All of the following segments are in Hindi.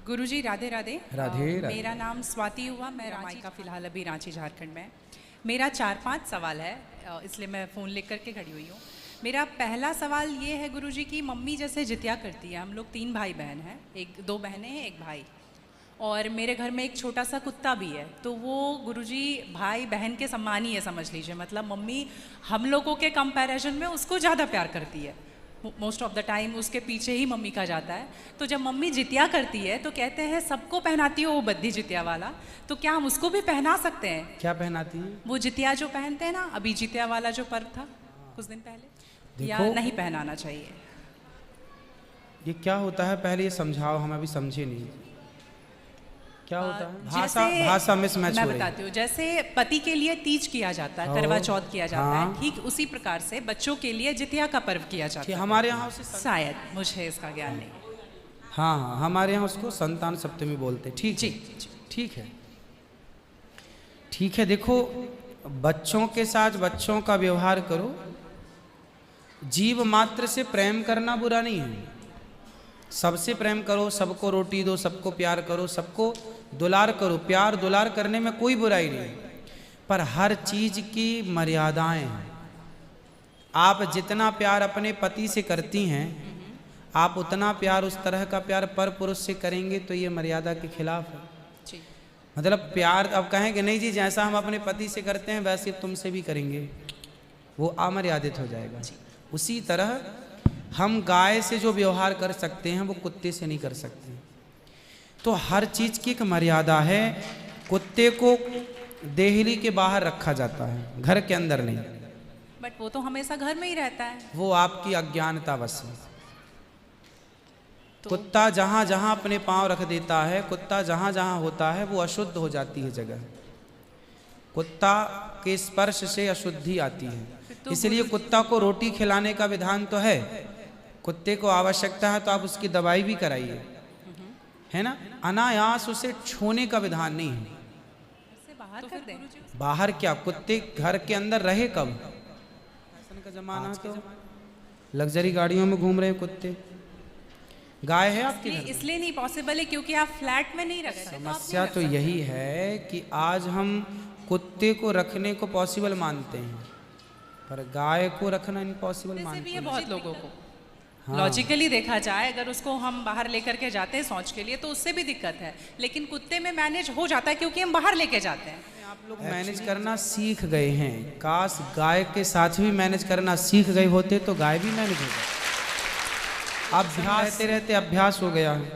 गुरुजी राधे राधे। राधे राधे। मेरा नाम स्वाति हुआ, मैं रांची का फ़िलहाल अभी रांची झारखंड में। मेरा 4-5 सवाल है, इसलिए मैं फ़ोन लेकर के खड़ी हुई हूँ। मेरा पहला सवाल ये है गुरुजी कि मम्मी जैसे जितिया करती है, हम लोग 3 भाई बहन हैं, 2 बहनें हैं 1 भाई, और मेरे घर में एक छोटा सा कुत्ता भी है। तो वो गुरुजी भाई बहन के समान ही है, समझ लीजिए। मतलब मम्मी हम लोगों के कंपैरिजन में उसको ज़्यादा प्यार करती है। मोस्ट ऑफ द टाइम उसके पीछे ही मम्मी का जाता है। तो जब मम्मी जितिया करती है तो कहते हैं सबको पहनाती हो वो बद्धी जितिया वाला, तो क्या हम उसको भी पहना सकते हैं? क्या पहनाती हैं? वो जितिया जो पहनते हैं ना, अभी जितिया वाला जो पर्व था कुछ दिन पहले, या नहीं पहनाना चाहिए? ये क्या होता है, पहले ये समझाओ, हम अभी समझे नहीं क्या होता है। भाषा मिसमैच हो रही है। मैं बताती हूँ। जैसे पति के लिए तीज किया जाता है, करवा चौथ किया जाता है, ठीक उसी प्रकार से बच्चों के लिए जितिया का पर्व किया जाता है। हमारे यहाँ उसे शायद, मुझे इसका ज्ञान नहीं है। हाँ, हमारे यहाँ उसको संतान सप्तमी बोलते। ठीक जी, ठीक है, ठीक है। देखो, बच्चों के साथ बच्चों का व्यवहार करो। जीव मात्र से प्रेम करना बुरा नहीं है। सबसे प्रेम करो, सबको रोटी दो, सबको प्यार करो, सबको दुलार करो। प्यार दुलार करने में कोई बुराई नहीं, पर हर चीज की मर्यादाएं हैं। आप जितना प्यार अपने पति से करती हैं, आप उतना प्यार, उस तरह का प्यार पर पुरुष से करेंगे तो ये मर्यादा के खिलाफ है। मतलब प्यार, अब कहेंगे नहीं जी जैसा हम अपने पति से करते हैं वैसे तुमसे भी करेंगे, वो अमर्यादित हो जाएगा। उसी तरह हम गाय से जो व्यवहार कर सकते हैं वो कुत्ते से नहीं कर सकते। तो हर चीज की एक मर्यादा है। कुत्ते को देहली के बाहर रखा जाता है, घर के अंदर नहीं। बट वो तो हमेशा घर में ही रहता है। वो आपकी अज्ञानतावश है। कुत्ता जहां जहां अपने पांव रख देता है, कुत्ता जहां जहां होता है, वो अशुद्ध हो जाती है जगह। कुत्ता के स्पर्श से अशुद्धि आती है। इसलिए कुत्ता को रोटी खिलाने का विधान तो है। कुत्ते को आवश्यकता है तो आप उसकी दवाई भी कराइए, है ना। अनायास उसे छूने का विधान नहीं है। बाहर तो कर दें। बाहर क्या, कुत्ते घर के अंदर रहे कब? फैशन का जमाना तो लग्जरी गाड़ियों में घूम रहे कुत्ते। गाय है आपके घर? इसलिए नहीं पॉसिबल है क्योंकि आप फ्लैट में नहीं रख सकते। समस्या तो यही है कि आज हम कुत्ते को रखने को पॉसिबल मानते हैं, पर गाय को रखना इम्पॉसिबल मानते हैं। बहुत लोगों को लॉजिकली देखा जाए, अगर उसको हम बाहर लेकर के जाते हैं शौच के लिए तो उससे भी दिक्कत है, लेकिन कुत्ते में मैनेज हो जाता है क्योंकि हम बाहर लेके जाते हैं। आप लोग मैनेज करना सीख गए हैं। काश गाय के साथ भी मैनेज करना सीख गए होते तो गाय भी मैनेज हो जाए। अभ्यास रहते रहते अभ्यास हो गया है।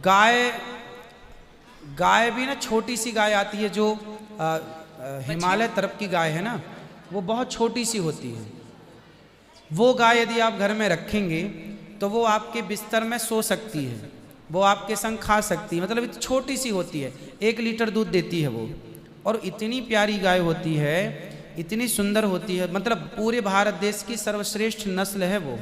गाय भी ना, छोटी सी गाय आती है जो हिमालय तरफ की गाय है ना, वो बहुत छोटी सी होती है। वो गाय यदि आप घर में रखेंगे तो वो आपके बिस्तर में सो सकती है, वो आपके संग खा सकती है। मतलब छोटी सी होती है, 1 लीटर दूध देती है वो, और इतनी प्यारी गाय होती है, इतनी सुंदर होती है। मतलब पूरे भारत देश की सर्वश्रेष्ठ नस्ल है वो,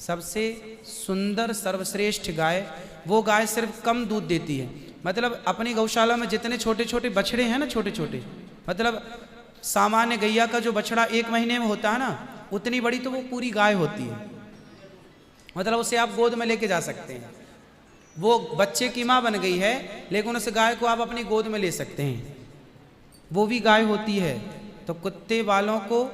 सबसे सुंदर सर्वश्रेष्ठ गाय। वो गाय सिर्फ कम दूध देती है। मतलब अपनी गौशाला में जितने छोटे छोटे बछड़े हैं ना, छोटे छोटे, मतलब सामान्य गैया का जो बछड़ा 1 महीने में होता है ना, उतनी बड़ी तो वो पूरी गाय होती है। मतलब उसे आप गोद में लेके जा सकते हैं। वो बच्चे की माँ बन गई है, लेकिन उस गाय को आप अपनी गोद में ले सकते हैं, वो भी गाय होती है। तो कुत्ते वालों को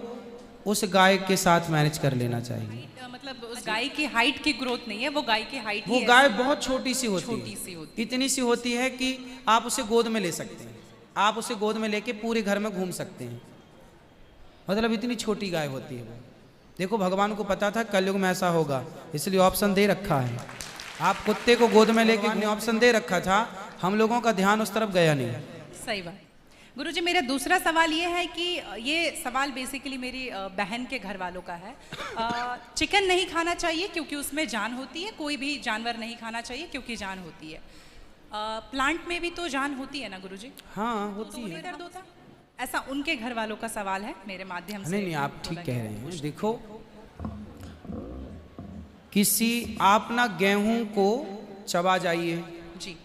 उस गाय के साथ मैनेज कर लेना चाहिए। मतलब उस गाय की हाइट की ग्रोथ नहीं है, वो गाय की हाइट, वो गाय बहुत छोटी सी होती है, इतनी सी होती है कि आप उसे गोद में ले सकते हैं। आप उसे गोद में लेके पूरे घर में घूम सकते हैं। मतलब इतनी छोटी गाय होती है वो। देखो, भगवान को पता था कलयुग में ऐसा होगा, इसलिए ऑप्शन दे रखा है। आप कुत्ते को गोद में लेके ऑप्शन दे रखा था, हम लोगों का ध्यान उस तरफ गया नहीं। सही बात। गुरुजी, मेरा दूसरा सवाल ये है कि ये सवाल बेसिकली मेरी बहन के घर वालों का है। चिकन नहीं खाना चाहिए क्योंकि उसमें जान होती है, कोई भी जानवर नहीं खाना चाहिए क्योंकि जान होती है। प्लांट में भी तो जान होती है ना गुरुजी? हाँ, होती तो है। दर्द होता, ऐसा उनके घर वालों का सवाल है मेरे माध्यम से। नहीं, आप ठीक कह रहे हैं। देखो, आप ना गेहूं को चबा जाइए जी,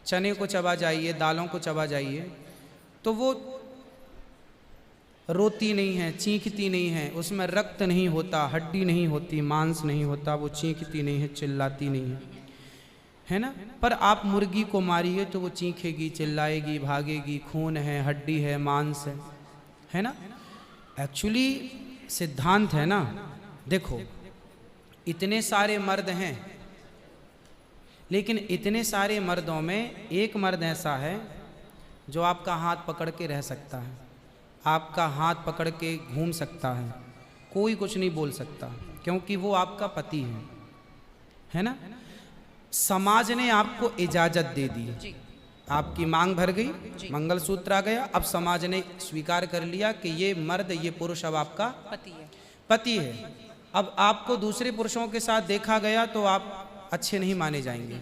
चने को चबा जाइए, दालों को चबा जाइए, तो वो रोती नहीं है, चीखती नहीं है, उसमें रक्त नहीं होता, हड्डी नहीं होती, मांस नहीं होता, वो चीखती नहीं है, चिल्लाती नहीं है। है ना। पर आप मुर्गी को मारिए तो वो चीखेगी, चिल्लाएगी, भागेगी, खून है, हड्डी है, मांस है ना। एक्चुअली सिद्धांत है ना, देखो इतने सारे मर्द हैं, लेकिन इतने सारे मर्दों में एक मर्द ऐसा है जो आपका हाथ पकड़ के रह सकता है, आपका हाथ पकड़ के घूम सकता है, कोई कुछ नहीं बोल सकता, क्योंकि वो आपका पति है ना। समाज ने आपको इजाजत दे दी, आपकी मांग भर गई, मंगलसूत्र आ गया, अब समाज ने स्वीकार कर लिया कि ये मर्द, ये पुरुष अब आपका पति है। अब आपको दूसरे पुरुषों के साथ देखा गया तो आप अच्छे नहीं माने जाएंगे।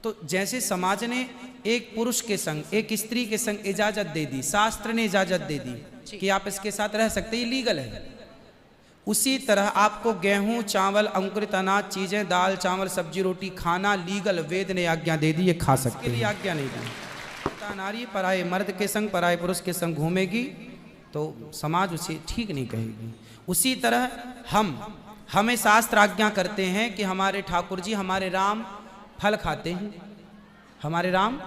तो जैसे समाज ने एक पुरुष के संग, एक स्त्री के संग इजाजत दे दी, शास्त्र ने इजाजत दे दी कि आप इसके साथ रह सकते, ये लीगल है, उसी तरह आपको गेहूं, चावल, अंकुरित अनाज चीजें, दाल, चावल, सब्जी, रोटी खाना लीगल, वेद ने आज्ञा दे दी, ये खा सकते हैं, आज्ञा नहीं दी। नारी पराये मर्द के संग, पराये पुरुष के संग घूमेगी तो समाज उसे ठीक नहीं कहेगी। उसी तरह हमें शास्त्र आज्ञा करते हैं कि हमारे ठाकुर जी, हमारे राम फल खाते हैं, हमारे राम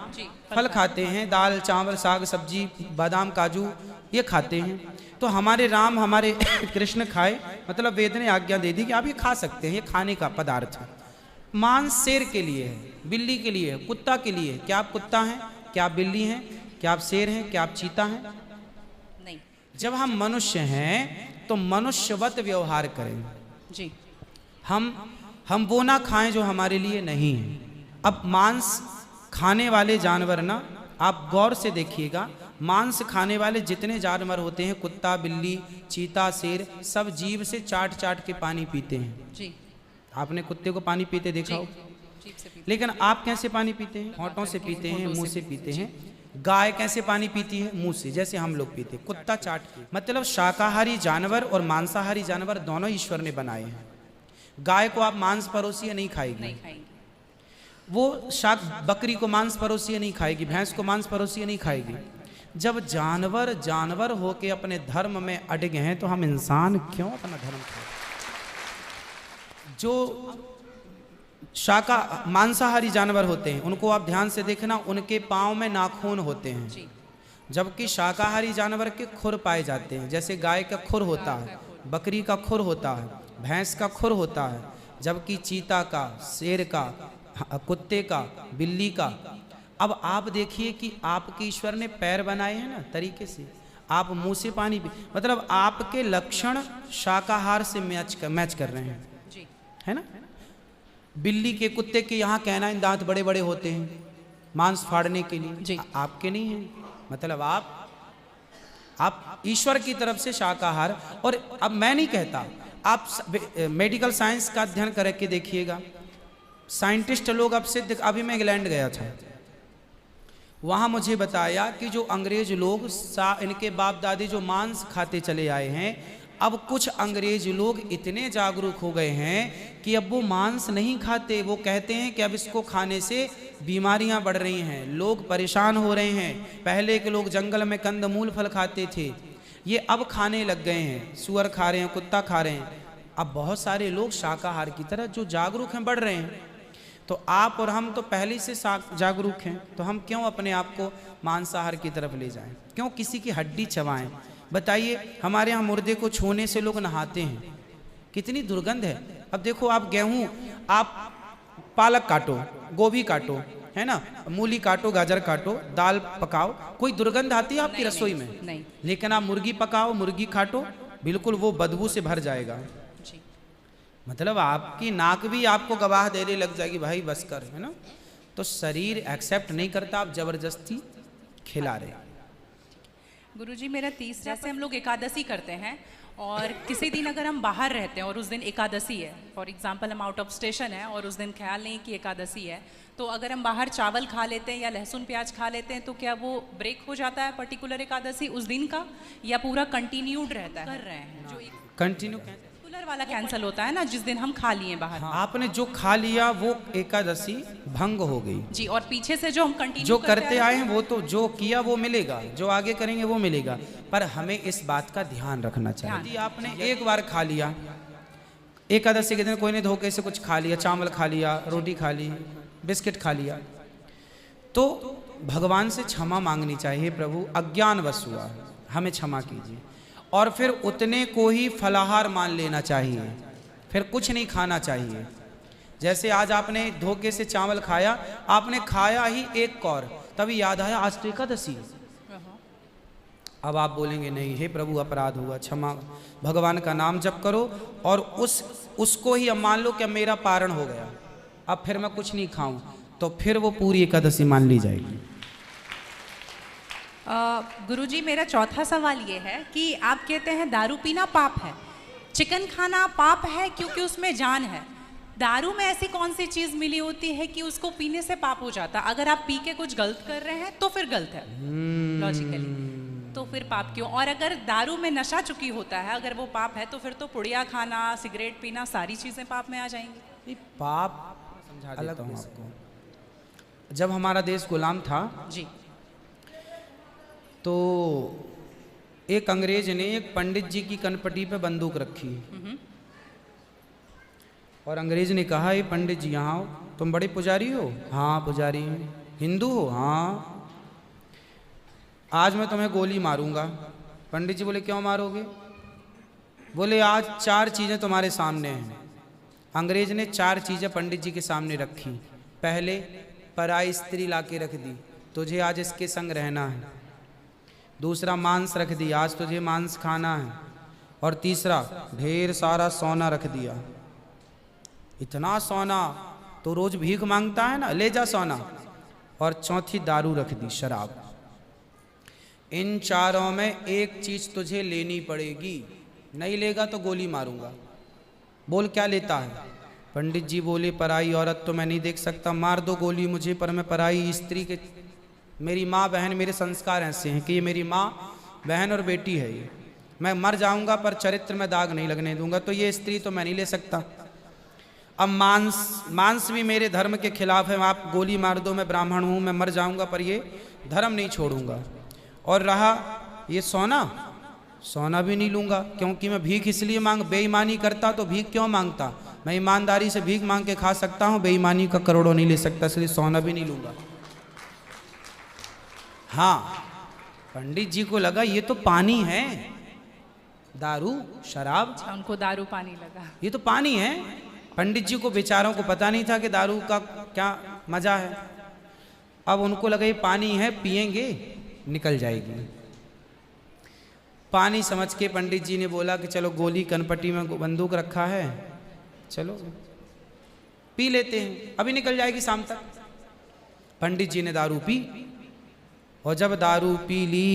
फल खाते हैं, दाल, चावल, साग, सब्जी, बादाम, काजू ये खाते हैं। तो हमारे राम, हमारे कृष्ण खाए, मतलब वेद ने आज्ञा दे दी कि आप ये खा सकते हैं, ये खाने का पदार्थ है। मांस शेर के लिए है, बिल्ली के लिए है, कुत्ता के लिए है। क्या आप कुत्ता हैं? क्या आप बिल्ली हैं? क्या आप शेर हैं? क्या आप चीता हैं? नहीं। जब हम मनुष्य हैं तो मनुष्यवत व्यवहार करें जी। हम वो ना खाएं जो हमारे लिए नहीं है। अब मांस खाने वाले जानवर ना, आप गौर से देखिएगा, मांस खाने वाले जितने जानवर होते हैं, कुत्ता, बिल्ली, चीता, शेर, सब जीभ से चाट चाट के पानी पीते हैं। जी। आपने कुत्ते को पानी पीते देखा हो? लेकिन आप कैसे पानी पीते हैं? होंठों से पीते हैं, मुंह से पीते हैं। गाय कैसे पानी पीती है? मुंह से, जैसे हम लोग पीते। कुत्ता चाट के। मतलब शाकाहारी जानवर और मांसाहारी जानवर दोनों ईश्वर ने बनाए हैं। गाय को आप मांस परोसिए, नहीं खाएगी, वो बकरी को मांस परोसिए नहीं खाएगी, भैंस को मांस परोसिए नहीं खाएगी। जब जानवर होके अपने धर्म में अड़े हैं तो हम इंसान क्यों अपना धर्म खाएं? जो मांसाहारी जानवर होते हैं उनको आप ध्यान से देखना, उनके पाँव में नाखून होते हैं, जबकि शाकाहारी जानवर के खुर पाए जाते हैं। जैसे गाय का खुर होता है, बकरी का खुर होता है, भैंस का खुर होता है, जबकि चीता का, शेर का, कुत्ते का, बिल्ली का। अब आप देखिए कि आपके ईश्वर ने पैर बनाए हैं ना तरीके से, आप मुंह से पानी पी, मतलब आपके लक्षण शाकाहार से मैच कर रहे हैं, है ना। बिल्ली के, कुत्ते के यहाँ कैनाइन दांत बड़े बड़े होते हैं मांस फाड़ने के लिए, आपके नहीं है। मतलब आप ईश्वर की तरफ से शाकाहार। और अब मैं नहीं कहता, आप मेडिकल साइंस का अध्ययन करके देखिएगा, साइंटिस्ट लोग अब सिद्ध, अभी मैं इंग्लैंड गया था, वहाँ मुझे बताया कि जो अंग्रेज लोग इनके बाप दादी जो मांस खाते चले आए हैं, अब कुछ अंग्रेज लोग इतने जागरूक हो गए हैं कि अब वो मांस नहीं खाते। वो कहते हैं कि अब इसको खाने से बीमारियां बढ़ रही हैं, लोग परेशान हो रहे हैं। पहले के लोग जंगल में कंदमूल फल खाते थे, ये अब खाने लग गए हैं, सुअर खा रहे हैं, कुत्ता खा रहे हैं। अब बहुत सारे लोग शाकाहार की तरह जो जागरूक हैं बढ़ रहे हैं। तो आप और हम तो पहले से जागरूक हैं, तो हम क्यों अपने आप को मांसाहार की तरफ ले जाएं? क्यों किसी की हड्डी चबाएं? बताइए, हमारे यहाँ मुर्दे को छूने से लोग नहाते हैं, कितनी दुर्गंध है। अब देखो, आप गेहूं, आप पालक काटो, गोभी काटो, है ना, मूली काटो, गाजर काटो, दाल पकाओ, कोई दुर्गंध आती है आपकी रसोई में? नहीं। लेकिन आप मुर्गी पकाओ, मुर्गी काटो, बिल्कुल वो बदबू से भर जाएगा। मतलब आपकी नाक भी आपको गवाह देने लग जाएगी, भाई बस कर, है ना। तो शरीर एक्सेप्ट नहीं करता, आप जबरदस्ती खिला रहे। गुरुजी, मेरा तीसरा, जैसे हम लोग एकादशी करते हैं और किसी दिन अगर हम बाहर रहते हैं और उस दिन एकादशी है, फॉर एग्जांपल हम आउट ऑफ स्टेशन है और उस दिन ख्याल नहीं कि एकादशी है, तो अगर हम बाहर चावल खा लेते हैं या लहसुन प्याज खा लेते हैं तो क्या वो ब्रेक हो जाता है पर्टिकुलर एकादशी उस दिन का, या पूरा कंटिन्यूड रहता है? कर रहे हैं जो कंटिन्यू वाला कैंसिल होता है ना, जिस दिन हम खा लिए बाहर। हाँ, आपने जो खा लिया वो एकादशी भंग हो गई जी। और पीछे से जो हम कंटिन्यू जो करते आए हैं वो तो जो किया वो मिलेगा, जो आगे करेंगे वो मिलेगा। पर हमें इस बात का ध्यान रखना चाहिए। यदि आपने एक बार खा लिया, एकादशी के दिन कोई ने धोखे से कुछ खा लिया, चावल खा लिया, रोटी खा ली, बिस्किट खा लिया। तो भगवान से क्षमा मांगनी चाहिए, प्रभु अज्ञानवश हुआ, हमें क्षमा कीजिए। और फिर उतने को ही फलाहार मान लेना चाहिए, फिर कुछ नहीं खाना चाहिए। जैसे आज आपने धोखे से चावल खाया, आपने खाया ही एक कौर, तभी याद आया आज तो एकादशी। अब आप बोलेंगे नहीं, हे प्रभु अपराध हुआ, क्षमा, भगवान का नाम जप करो और उसको ही अब मान लो कि अब मेरा पारण हो गया, अब फिर मैं कुछ नहीं खाऊं, तो फिर वो पूरी एकादशी मान ली जाएगी। गुरुजी, मेरा चौथा सवाल ये है कि आप कहते हैं दारू पीना पाप है, चिकन खाना पाप है क्योंकि उसमें जान है। दारू में ऐसी कौन सी चीज़ मिली होती है कि उसको पीने से पाप हो जाता? अगर आप पी के कुछ गलत कर रहे हैं तो फिर गलत है लॉजिकली, तो फिर पाप क्यों? और अगर दारू में नशा चुकी होता है, अगर वो पाप है, तो फिर तो पुड़िया खाना, सिगरेट पीना, सारी चीज़ें पाप में आ जाएंगी। पाप समझा देता हूँ आपको। जब हमारा देश गुलाम था जी, तो एक अंग्रेज ने एक पंडित जी की कनपटी पे बंदूक रखी और अंग्रेज ने कहा, ये पंडित जी यहाँ आओ, तुम बड़े पुजारी हो? हाँ पुजारी हूँ। हिंदू हो? हाँ। आज मैं तुम्हें गोली मारूंगा। पंडित जी बोले, क्यों मारोगे? बोले, आज 4 चीज़ें तुम्हारे सामने हैं। अंग्रेज ने 4 चीज़ें पंडित जी के सामने रखी। पहले, पराई स्त्री ला के रख दी, तुझे आज इसके संग रहना है। दूसरा, मांस रख दिया, आज तुझे मांस खाना है। और तीसरा, ढेर सारा सोना रख दिया। इतना सोना तो रोज भीख मांगता है ना, ले जा सोना। और चौथी, दारू रख दी, शराब। इन 4 में एक चीज तुझे लेनी पड़ेगी, नहीं लेगा तो गोली मारूंगा। बोल क्या लेता है? पंडित जी बोले, पराई औरत तो मैं नहीं देख सकता, मार दो गोली मुझे, पर मैं पराई स्त्री के, मेरी माँ बहन, मेरे संस्कार ऐसे हैं कि ये मेरी माँ बहन और बेटी है, ये मैं मर जाऊंगा पर चरित्र में दाग नहीं लगने दूंगा, तो ये स्त्री तो मैं नहीं ले सकता। अब मांस भी मेरे धर्म के खिलाफ है, आप गोली मार दो, मैं ब्राह्मण हूँ, मैं मर जाऊंगा पर ये धर्म नहीं छोड़ूंगा। और रहा ये सोना भी नहीं लूंगा, क्योंकि मैं भीख इसलिए बेईमानी करता तो भीख क्यों मांगता? मैं ईमानदारी से भीख मांग के खा सकता हूँ, बेईमानी का करोड़ों नहीं ले सकता, इसलिए सोना भी नहीं लूंगा। हाँ, पंडित जी को लगा ये तो पानी है, दारू शराब, उनको दारू पानी लगा, ये तो पानी है। पंडित जी को बेचारों को पता नहीं था कि दारू का क्या मजा है। अब उनको लगा ये पानी है, पिएंगे निकल जाएगी। पानी समझ के पंडित जी ने बोला कि चलो गोली कनपटी में बंदूक रखा है, चलो पी लेते हैं, अभी निकल जाएगी शाम तक। पंडित जी ने दारू पी, और जब दारू पी ली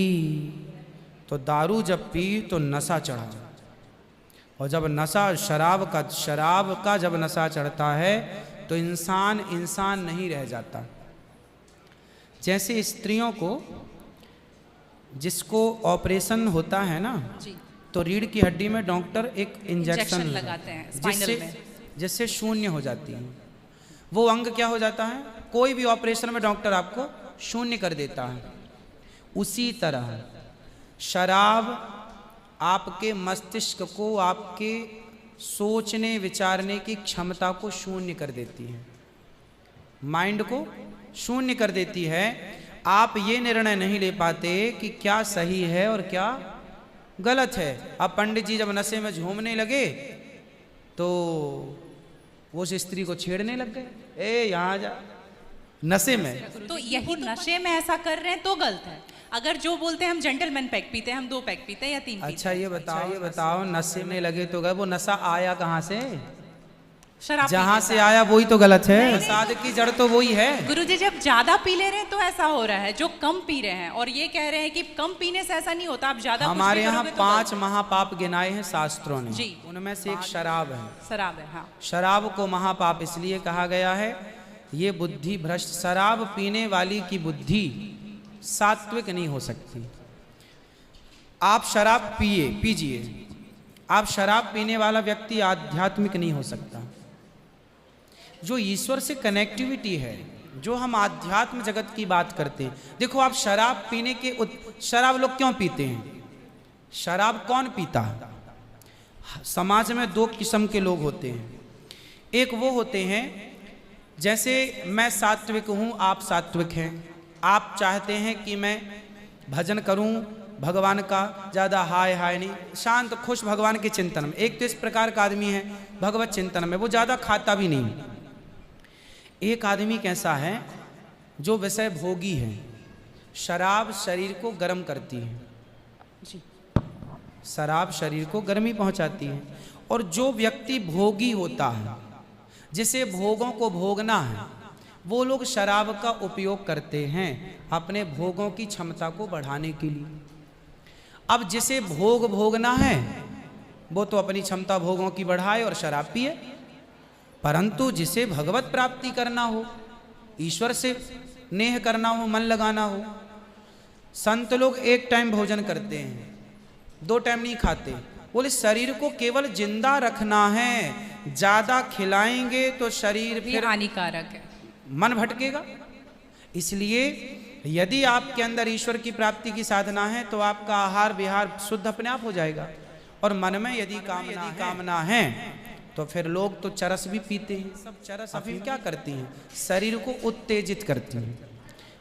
तो दारू जब पी तो नशा चढ़ा। और जब नशा शराब का जब नशा चढ़ता है तो इंसान नहीं रह जाता। जैसे स्त्रियों को, जिसको ऑपरेशन होता है ना जी, तो रीढ़ की हड्डी में डॉक्टर एक इंजेक्शन लगाते हैं स्पाइनल में, जिससे शून्य हो जाती है। वो अंग क्या हो जाता है? कोई भी ऑपरेशन में डॉक्टर आपको शून्य कर देता है। उसी तरह शराब आपके मस्तिष्क को, आपके सोचने विचारने की क्षमता को शून्य कर देती है, माइंड को शून्य कर देती है। आप ये निर्णय नहीं ले पाते कि क्या सही है और क्या गलत है। अब पंडित जी जब नशे में झूमने लगे तो वो उस स्त्री को छेड़ने लग गए, ए यहाँ जा, नशे में। तो यही नशे में ऐसा कर रहे हैं तो गलत है। अगर जो बोलते हैं हम जेंटलमैन पैक पीते हैं, हम 2 पैक पीते हैं या 3 पीते हैं। अच्छा ये बताओ नशे में लगे तो गए, वो नशा आया कहाँ से? शराब जहाँ से आया वही तो गलत है। प्रसाद की जड़ तो वही है। गुरुजी, जब ज्यादा पी ले रहे हैं तो ऐसा हो रहा है, जो कम पी रहे हैं और ये कह रहे हैं कि कम पीने से ऐसा नहीं होता, आप ज्यादा हमारे यहाँ 5 महापाप गिनाए हैं शास्त्रों ने जी, उनमें से एक शराब है। शराब है, हाँ। शराब को महापाप इसलिए कहा गया है, ये बुद्धि भ्रष्ट, शराब पीने वाली की बुद्धि सात्विक नहीं हो सकती। आप शराब पीजिए, आप शराब पीने वाला व्यक्ति आध्यात्मिक नहीं हो सकता। जो ईश्वर से कनेक्टिविटी है, जो हम आध्यात्म जगत की बात करते हैं। देखो, आप शराब पीने के शराब लोग क्यों पीते हैं? शराब कौन पीता है? समाज में 2 किस्म के लोग होते हैं। एक वो होते हैं जैसे मैं सात्विक हूँ, आप सात्विक हैं, आप चाहते हैं कि मैं भजन करूं भगवान का, ज़्यादा हाय हाय नहीं, शांत खुश भगवान के चिंतन में। एक तो इस प्रकार का आदमी है भगवत चिंतन में, वो ज़्यादा खाता भी नहीं। एक आदमी कैसा है जो विषय भोगी है। शराब शरीर को गर्म करती है जी, शराब शरीर को गर्मी पहुंचाती है। और जो व्यक्ति भोगी होता है, जिसे भोगों को भोगना है, वो लोग शराब का उपयोग करते हैं अपने भोगों की क्षमता को बढ़ाने के लिए। अब जिसे भोग भोगना है वो तो अपनी क्षमता भोगों की बढ़ाए और शराब पिए, परंतु जिसे भगवत प्राप्ति करना हो, ईश्वर से नेह करना हो, मन लगाना हो, संत लोग एक टाइम भोजन करते हैं, 2 टाइम नहीं खाते। बोले शरीर को केवल जिंदा रखना है, ज्यादा खिलाएंगे तो शरीर फिर हानिकारक है, मन भटकेगा। इसलिए यदि आपके अंदर ईश्वर की प्राप्ति की साधना है तो आपका आहार विहार शुद्ध अपने आप हो जाएगा। और मन में यदि कामना है तो फिर लोग तो चरस भी पीते हैं। सब चरस अफीम क्या करती हैं? शरीर को उत्तेजित करती हैं।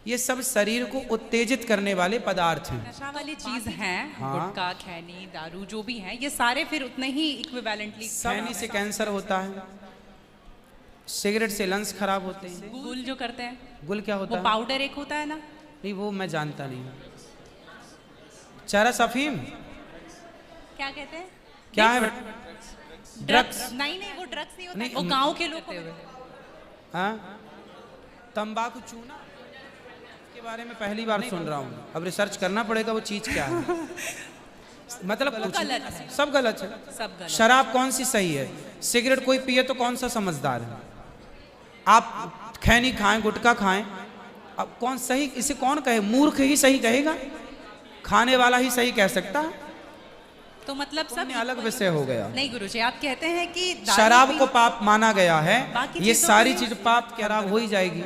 ये सब शरीर को उत्तेजित करने वाले पदार्थ हैं, नशा वाली चीज हैं। हाँ। गुटखा, खैनी, दारू जो भी हैं, ये सारे फिर उतने ही इक्विवेलेंटली। खैनी से कैंसर होता है, सिगरेट से लंग्स खराब होते हैं। गुल जो करते हैं, गुल क्या होता वो है? पाउडर एक होता है ना, नहीं वो मैं जानता नहीं। चरस अफीम क्या कहते हैं? क्या है? ड्रग्स? नहीं नहीं, वो ड्रग्स नहीं होता, नहीं, वो गांव के लोग को। हाँ, तंबाकू चूना के बारे में पहली बार सुन रहा हूँ, अब रिसर्च करना पड़ेगा वो चीज क्या है। मतलब वो गलत है, सब गलत है। सब गलत। शराब कौन सी सही है? सिगरेट कोई पिए तो कौन सा समझदार है? आप खैनी खाएं, गुटखा खाएं, अब कौन सही? इसे कौन कहे? मूर्ख ही सही कहेगा, खाने वाला ही सही कह सकता है। तो मतलब सब अलग विषय हो गया। नहीं गुरुजी, आप कहते हैं कि शराब को पाप माना गया है, बाकी ये चीजों सारी को चीज पाप खराब हो ही जाएगी।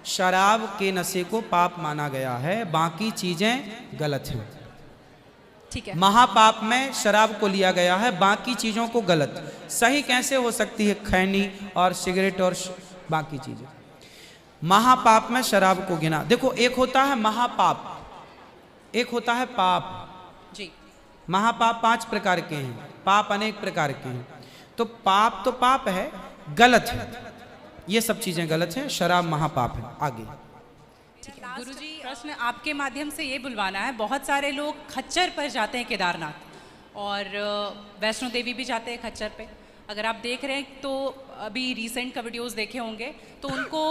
शराब के नशे को पाप माना गया है, बाकी चीजें गलत हैं। ठीक है, महापाप में शराब को लिया गया है, बाकी चीजों को गलत। सही कैसे हो सकती है खैनी और सिगरेट और बाकी चीजें? महापाप में शराब को गिना। देखो, एक होता है महापाप, एक होता है पाप जी। महापाप 5 प्रकार के हैं, पाप अनेक प्रकार के हैं। तो पाप है, गलत है, ये सब चीजें गलत हैं, शराब महापाप है। आगे गुरुजी, प्रश्न आपके माध्यम से ये बुलवाना है, बहुत सारे लोग खच्चर पर जाते हैं केदारनाथ, और वैष्णो देवी भी जाते हैं खच्चर पे। अगर आप देख रहे हैं तो अभी रिसेंट का वीडियोस देखे होंगे, तो उनको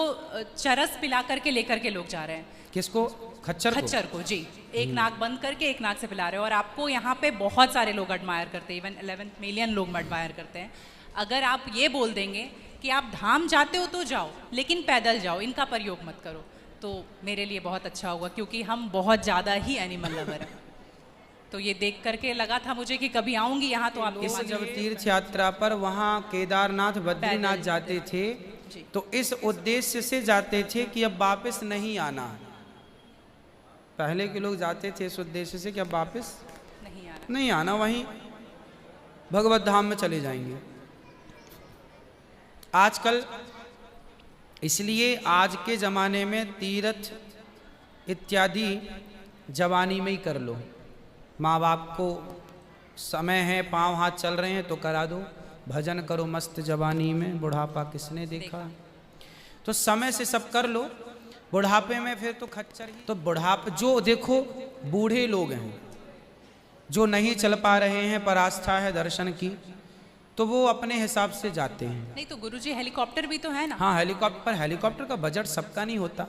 चरस पिला करके लेकर के लोग जा रहे हैं। किसको? खच्चर को जी, एक नाक बंद करके एक नाक से पिला रहे हो। और आपको यहाँ पे बहुत सारे लोग एडमायर करते हैं, इवन 11 मिलियन लोग एडमायर करते हैं। अगर आप ये बोल देंगे कि आप धाम जाते हो तो जाओ, लेकिन पैदल जाओ, इनका प्रयोग मत करो, तो मेरे लिए बहुत अच्छा होगा, क्योंकि हम बहुत ज़्यादा ही एनिमल लवर हैं। तो ये देख करके लगा था मुझे कि कभी आऊँगी यहाँ तो आपके साथ। जब तीर्थ यात्रा पर वहाँ केदारनाथ बद्रीनाथ जाते थे तो इस उद्देश्य से जाते थे कि अब वापस नहीं आना। पहले के लोग जाते थे इस उद्देश्य से कि अब वापस नहीं आना, वहीं भगवत धाम में चले जाएंगे। आजकल इसलिए आज के ज़माने में तीर्थ इत्यादि जवानी में ही कर लो। माँ बाप को समय है, पाँव हाथ चल रहे हैं तो करा दो, भजन करो मस्त जवानी में, बुढ़ापा किसने देखा। तो समय से सब कर लो, बुढ़ापे में फिर तो खच्चर ही। तो बुढ़ापे जो देखो, बूढ़े लोग हैं जो नहीं चल पा रहे हैं, पर आस्था है दर्शन की, तो वो अपने हिसाब से जाते हैं। नहीं तो गुरुजी, हेलीकॉप्टर भी तो है ना। हाँ, हेलीकॉप्टर का बजट सबका नहीं होता,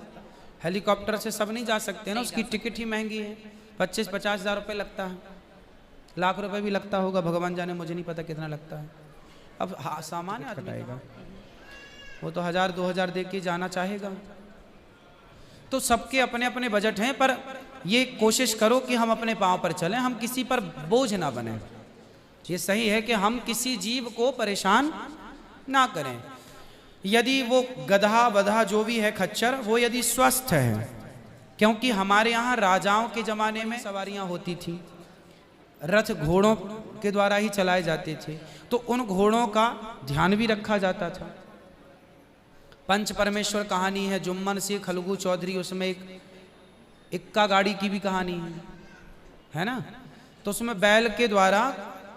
हेलीकॉप्टर से सब नहीं जा सकते ना, उसकी टिकट ही महंगी है, 25-50 हज़ार रुपये लगता है, लाख रुपए भी लगता होगा, भगवान जाने, मुझे नहीं पता कितना लगता है। अब सामान्य आदमी आएगा वो तो 1000-2000 दे के जाना चाहेगा। तो सबके अपने अपने बजट हैं, पर ये कोशिश करो कि हम अपने पाँव पर चलें, हम किसी पर बोझ ना बने। ये सही है कि हम किसी जीव को परेशान ना करें। यदि वो गधा वधा जो भी है खच्चर, वो यदि स्वस्थ है, क्योंकि हमारे यहाँ राजाओं के ज़माने में सवारियाँ होती थी, रथ घोड़ों के द्वारा ही चलाए जाते थे, तो उन घोड़ों का ध्यान भी रखा जाता था। पंच परमेश्वर कहानी है, जुम्मन सिंह खलगू चौधरी, उसमें एक इक्का गाड़ी की भी कहानी है ना। तो उसमें बैल के द्वारा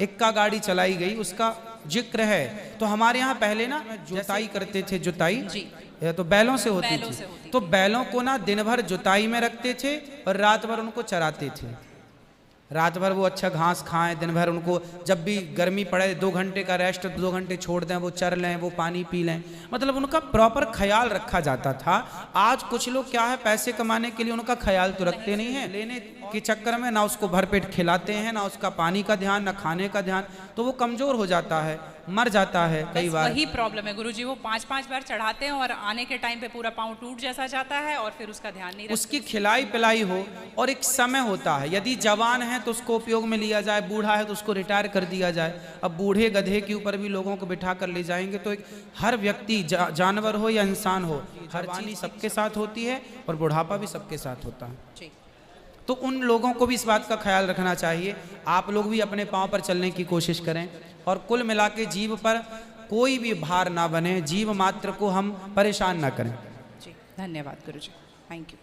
इक्का गाड़ी चलाई गई, उसका जिक्र है। तो हमारे यहाँ पहले ना जुताई करते थे, जुताई तो बैलों से होती थी। तो बैलों को ना दिन भर जुताई में रखते थे और रात भर उनको चराते थे। रात भर वो अच्छा घास खाएं, दिन भर उनको जब भी गर्मी पड़े 2 घंटे का रेस्ट, 2 घंटे छोड़ दें, वो चर लें, वो पानी पी लें, मतलब उनका प्रॉपर ख्याल रखा जाता था। आज कुछ लोग क्या है, पैसे कमाने के लिए उनका ख्याल तो रखते नहीं है, लेने के चक्कर में ना उसको भरपेट खिलाते हैं, ना उसका पानी का ध्यान, ना खाने का ध्यान, तो वो कमजोर हो जाता है, मर जाता है कई बार। वही प्रॉब्लम है गुरुजी, वो 5-5 बार चढ़ाते हैं और आने के टाइम पे पूरा पाँव टूट जैसा जाता है और फिर उसका ध्यान नहीं रखते। उसकी खिलाई पिलाई हो और एक समय होता है, यदि जवान है तो उसको उपयोग में लिया जाए, बूढ़ा है तो उसको रिटायर कर दिया जाए। अब बूढ़े गधे के ऊपर भी लोगों को बिठा कर ले जाएंगे तो एक हर व्यक्ति जानवर हो या इंसान हो, हर जवानी सबके साथ होती है और बुढ़ापा भी सबके साथ होता है। तो उन लोगों को भी इस बात का ख्याल रखना चाहिए। आप लोग भी अपने पांव पर चलने की कोशिश करें और कुल मिला के जीव पर कोई भी भार ना बने, जीव मात्र को हम परेशान ना करें। जी धन्यवाद गुरुजी, थैंक यू।